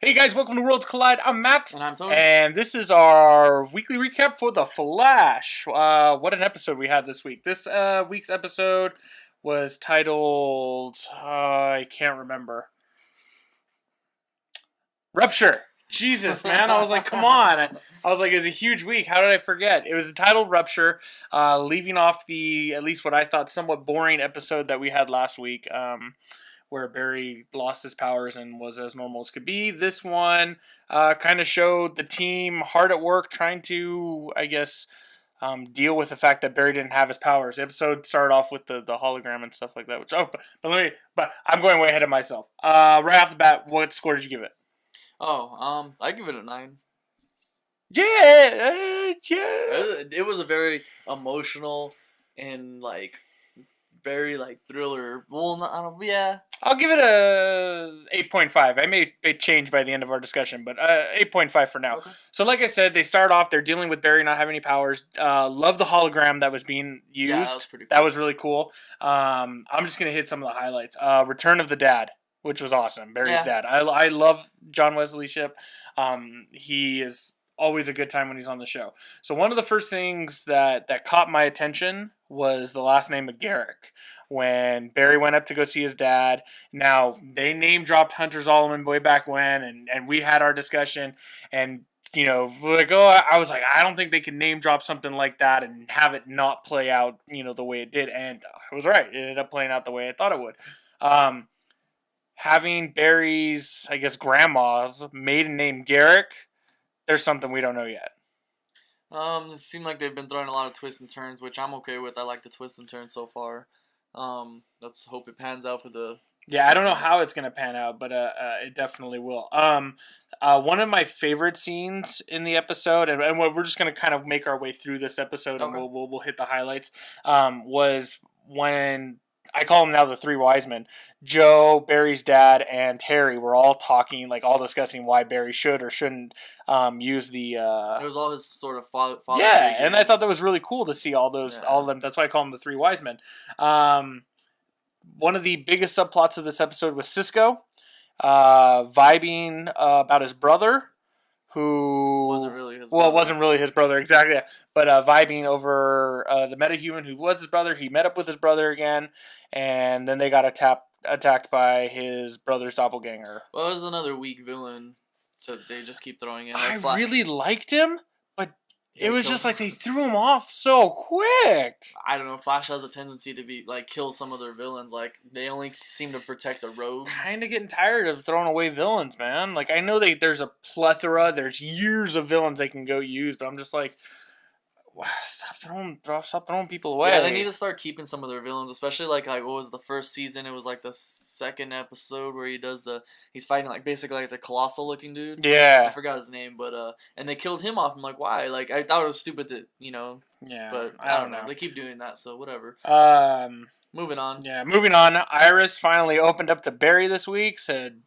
Hey guys, welcome to Worlds Collide. I'm Matt. And I'm Tony. And this is our weekly recap for The Flash. What an episode we had this week. This week's episode was titled, I can't remember. Rupture. Jesus, man. I was like, come on. I was like, it was a huge week. How did I forget? It was entitled Rupture, leaving off the, at least what I thought, somewhat boring episode that we had last week. Where Barry lost his powers and was as normal as could be. This one kind of showed the team hard at work trying to, I guess, deal with the fact that Barry didn't have his powers. The episode started off with the hologram and stuff like that. Which but I'm going way ahead of myself. Right off the bat, what score did you give it? I give it a 9. Yeah. It was a very emotional and very thriller. Well, I don't. Yeah. I'll give it a 8.5. I may change by the end of our discussion, but 8.5 for now. Okay. So like I said, they start off, they're dealing with Barry not having any powers. Love the hologram that was being used. Yeah, that was pretty cool. That was really cool. I'm just going to hit some of the highlights. Return of the Dad, which was awesome. Barry's dad. I love John Wesley Shipp. He is always a good time when he's on the show. So one of the first things that caught my attention was the last name of Garrick. When Barry went up to go see his dad. Now, they name-dropped Hunter Zolomon way back when, and we had our discussion, and, I was like, I don't think they can name-drop something like that and have it not play out, the way it did, and I was right. It ended up playing out the way I thought it would. Having Barry's, I guess, grandma's maiden name Garrick, there's something we don't know yet. It seemed like they've been throwing a lot of twists and turns, which I'm okay with. I like the twists and turns so far. Let's hope it pans out for the... Yeah, I don't know how it's going to pan out, but it definitely will. One of my favorite scenes in the episode, and we're just going to kind of make our way through this episode, and we'll hit the highlights, was when... I call them now the three wise men. Joe, Barry's dad, and Terry were all talking, all discussing why Barry should or shouldn't use the... It was all his sort of father yeah, figures. And I thought that was really cool to see all of them. That's why I call them the three wise men. One of the biggest subplots of this episode was Cisco vibing about his brother, who wasn't really his brother. Well, it wasn't really his brother, exactly. But vibing over the metahuman who was his brother. He met up with his brother again, and then they got attacked by his brother's doppelganger. Well, it was another weak villain, so they just keep throwing in. I really liked him, but it was just they threw him off so quick. I don't know. Flash has a tendency to be kill some of their villains. They only seem to protect the rogues. Kind of getting tired of throwing away villains, man. I know there's a plethora. There's years of villains they can go use, but I'm just stop throwing people away. Yeah, they need to start keeping some of their villains, especially what was the first season? It was the second episode where he's fighting basically the colossal looking dude. Yeah, I forgot his name, but and they killed him off. I'm like, why? I thought it was stupid that Yeah, but I don't know. They keep doing that, so whatever. Moving on. Yeah, moving on. Iris finally opened up to Barry this week. Said,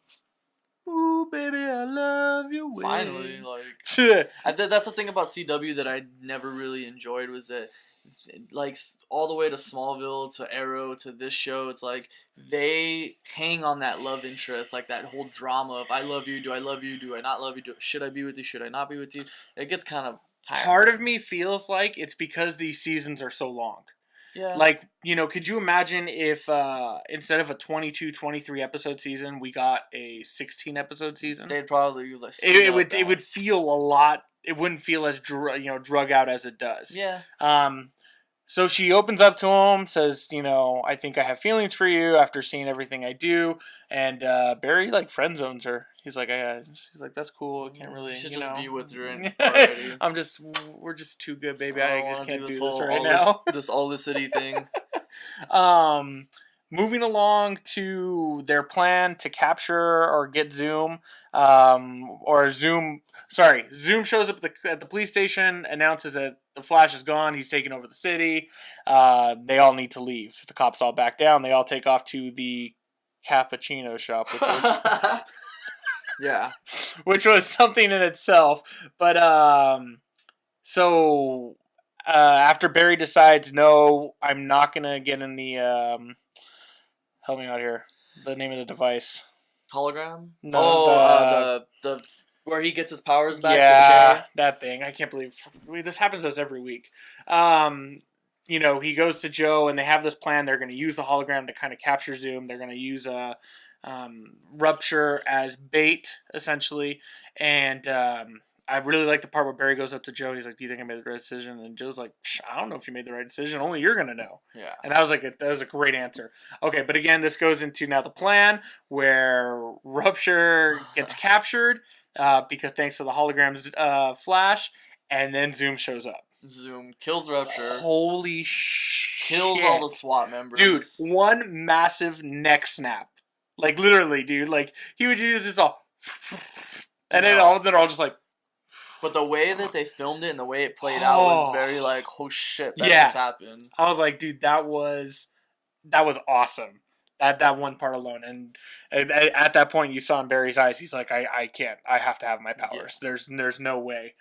"Ooh, baby, I love you." Finally, that's the thing about CW that I never really enjoyed was that, all the way to Smallville to Arrow to this show, it's they hang on that love interest, that whole drama of I love you, do I love you, do I not love you, should I be with you, should I not be with you? It gets kind of tired. Part of me feels like it's because these seasons are so long. Yeah. Could you imagine if instead of a 22, 23 episode season, we got a 16 episode season? They'd probably it would feel a lot. It wouldn't feel as drug out as it does. Yeah. So she opens up to him, says, I think I have feelings for you after seeing everything I do, and Barry friend zones her. He's like, she's like, that's cool. I can't really. You should just be with her already. We're just too good, baby. I just can't do this right now. This All-the-City thing. Moving along to their plan to capture or get Zoom, Zoom shows up at the police station, announces that the Flash is gone, he's taking over the city, they all need to leave. The cops all back down, they all take off to the cappuccino shop, which was... yeah. Which was something in itself, but, after Barry decides, no, I'm not going to get in the, help me out here. The name of the device. hologram. No, the where he gets his powers back. Yeah, that thing. I can't believe this happens to us every week. He goes to Joe, and they have this plan. They're going to use the hologram to kind of capture Zoom. They're going to use a Rupture as bait, essentially. And I really like the part where Barry goes up to Joe, and he's like, "Do you think I made the right decision?" And Joe's like, "I don't know if you made the right decision. Only you're going to know." Yeah. And that was a great answer. Okay, but again, this goes into now the plan where Rupture gets captured because thanks to the hologram's flash, and then Zoom shows up. Zoom kills Rupture. Holy shit. Kills all the SWAT members. Dude, one massive neck snap. Like, literally, dude. Like, he would use this all... And then all of them are all just like... But the way that they filmed it and the way it played out was very like, oh shit, that just happened. I was like, dude, that was awesome. That one part alone. And at that point, you saw in Barry's eyes, he's like, I can't. I have to have my powers. Yeah. There's no way.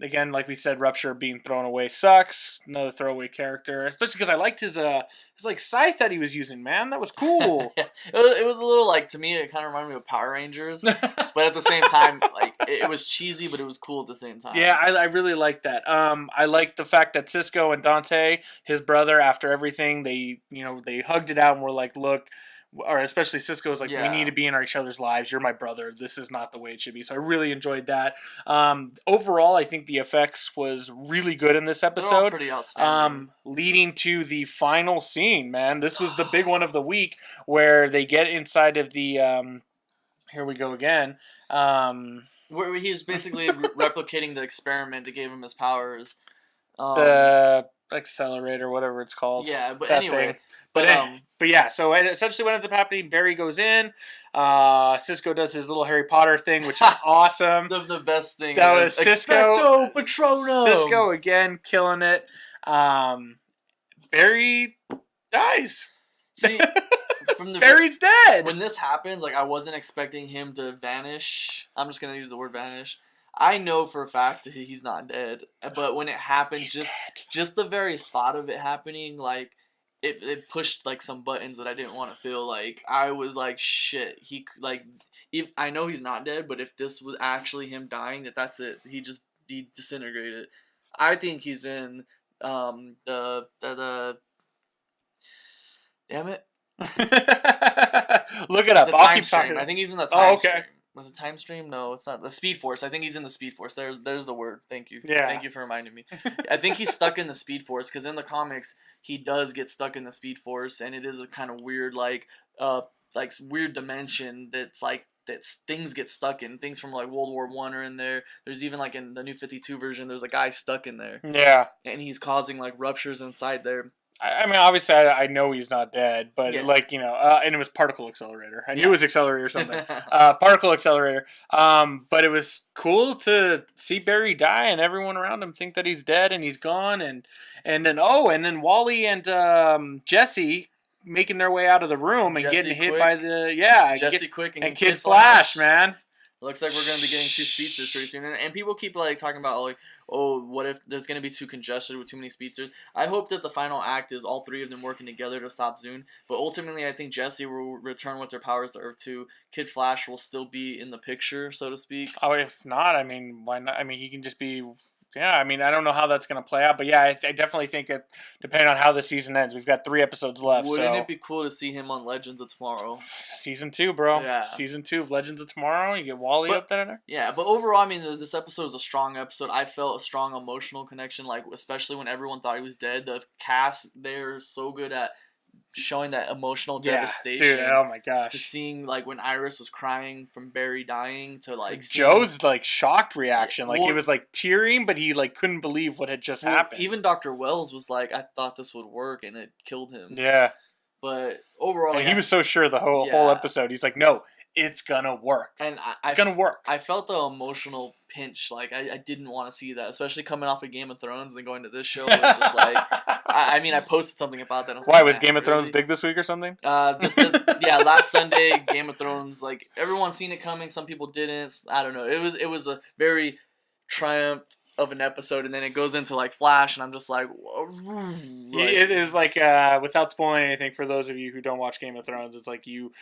Again, like we said, Rupture being thrown away sucks. Another throwaway character. Especially because I liked his like scythe that he was using, man. That was cool. Yeah. It was a little like, to me, it kind of reminded me of Power Rangers. But at the same time, like it was cheesy, but it was cool at the same time. Yeah, I really liked that. I liked the fact that Cisco and Dante, his brother, after everything, they hugged it out and were like, look, or especially Cisco was like, we need to be in each other's lives. You're my brother. This is not the way it should be. So I really enjoyed that. Overall, I think the effects was really good in this episode. They're all pretty outstanding. Leading to the final scene, man. This was the big one of the week where they get inside of the... here we go again. Where he's basically replicating the experiment that gave him his powers. The accelerator, whatever it's called. Yeah, but anyway... Thing. But yeah, so essentially what ends up happening, Barry goes in, Cisco does his little Harry Potter thing, which is awesome. The best thing that was Cisco. Patronum! Cisco again, killing it. Barry dies. See, Barry's dead! When this happens, like, I wasn't expecting him to vanish. I'm just going to use the word vanish. I know for a fact that he's not dead. But when it happened, just the very thought of it happening, like, It pushed like some buttons that I didn't want to feel. Like I was like, shit. He like, if I know he's not dead, but if this was actually him dying, that's it. He disintegrated. I think he's in the damn it. Look it up. I'll keep talking. I think he's in the time stream. Was it time stream? No, it's not. The Speed Force. I think he's in the Speed Force. There's the word. Thank you. Yeah. Thank you for reminding me. I think he's stuck in the Speed Force because in the comics he does get stuck in the Speed Force, and it is a kind of weird like weird dimension that's like things get stuck in. Things from like World War I are in there. There's even like in the New 52 version, there's a guy stuck in there. Yeah. And he's causing like ruptures inside there. I mean, obviously, I know he's not dead, but and it was particle accelerator. I knew it was accelerator or something. Particle accelerator. But it was cool to see Barry die and everyone around him think that he's dead and he's gone, and then Wally and Jesse making their way out of the room and getting hit by the Jesse Quick and Kid Flash, man. Looks like we're going to be getting 2 speedsters pretty soon. And people keep like talking about like, oh, what if there's going to be too congested with too many speedsters? I hope that the final act is all 3 of them working together to stop Zune. But ultimately, I think Jesse will return with their powers to Earth 2. Kid Flash will still be in the picture, so to speak. Oh, if not, I mean, why not? I mean, he can just be... Yeah, I mean, I don't know how that's going to play out, but yeah, I definitely think it, depending on how the season ends, we've got 3 episodes left. Wouldn't it be cool to see him on Legends of Tomorrow? Season 2, bro. Yeah. Season 2 of Legends of Tomorrow. You get Wally up there. Yeah, but overall, I mean, this episode is a strong episode. I felt a strong emotional connection, like especially when everyone thought he was dead. The cast, they're so good at showing that emotional devastation. Dude, oh my gosh. To seeing like when Iris was crying from Barry dying to like Joe's like shocked reaction. Like he was like tearing, but he like couldn't believe what had just happened. Even Dr. Wells was like, I thought this would work, and it killed him. Yeah. But overall, he was so sure the whole episode. He's like, no, it's gonna work. And it's gonna work. I felt the emotional pinch. Like I didn't want to see that, especially coming off of Game of Thrones and going to this show. It was just like, I mean, I posted something about that. Why was Game of Thrones big this week or something? Last Sunday, Game of Thrones. Like everyone seen it coming. Some people didn't. I don't know. It was a very triumph of an episode, and then it goes into like Flash, and I'm just like, it is like without spoiling anything for those of you who don't watch Game of Thrones, it's like you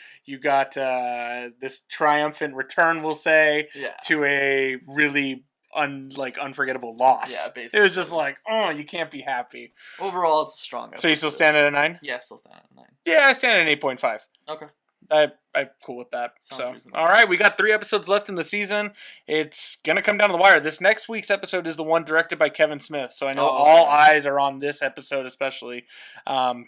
got this triumphant return, we'll say, to a really unforgettable loss. Yeah, basically. It was just like, oh, you can't be happy. Overall, it's a strong episode. So you still stand at a 9? Yeah, still stand at a 9. Yeah, I stand at an 8.5. Okay. I'm cool with that. Sounds reasonable. All right, we got 3 episodes left in the season. It's gonna come down to the wire. This next week's episode is the one directed by Kevin Smith, so I know all eyes are on this episode, especially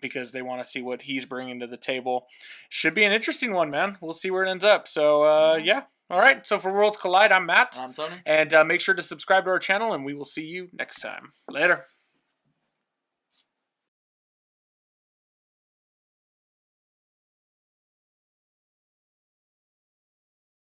because they want to see what he's bringing to the table. Should be an interesting one, man. We'll see where it ends up. So yeah. All right. So for Worlds Collide, I'm Matt. I'm Tony. And make sure to subscribe to our channel, and we will see you next time. Later.